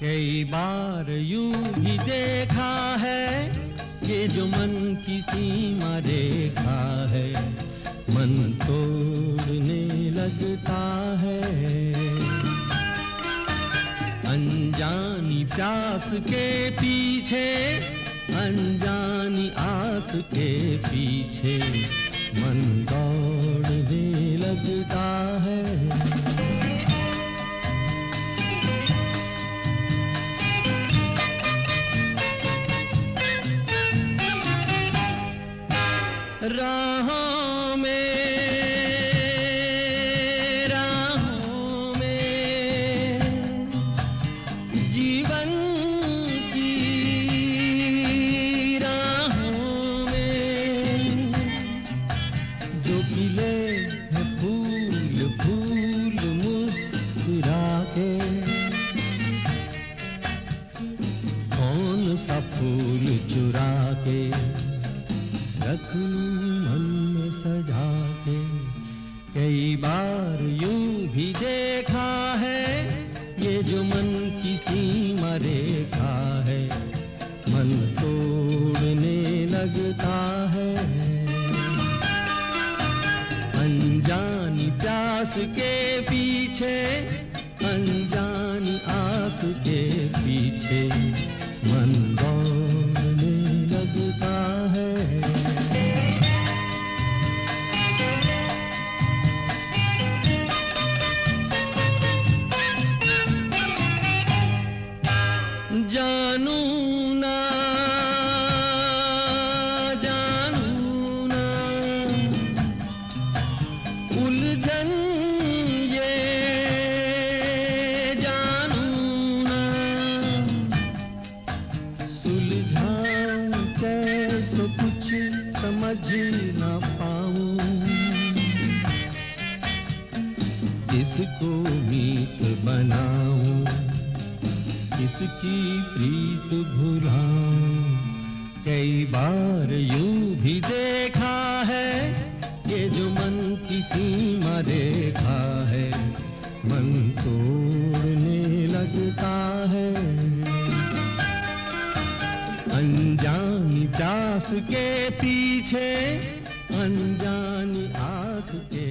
कई बार यूं भी देखा है ये जो मन की सीमा रेखा है, मन तोड़ने लगता है। अनजानी प्यास के पीछे, अनजानी आस के पीछे मन दौड़ने लगता है। राहों में जीवन की राहों में जो खिले हैं फूल फूल मुस्कुरा के, कौन सा फूल चुरा के रख मन में सजा के। कई बार यूं भी देखा है ये जो मन की सीमा रेखा है, मन तोड़ने लगता है। अनजानी प्यास के पीछे, अनजानी आस के पीछे मन दौड़ने लगता है। जानू ना उलझन ये, जानू ना सुलझाऊं कैसे कुछ समझ ना पाऊं। किसको मीत बनाऊं, किसकी प्रीत भुलाऊं। कई बार यूं भी देखा है ये जो मन की सीमा रेखा है, मन तोड़ने लगता है। अनजानी प्यास के पीछे, अनजानी आस के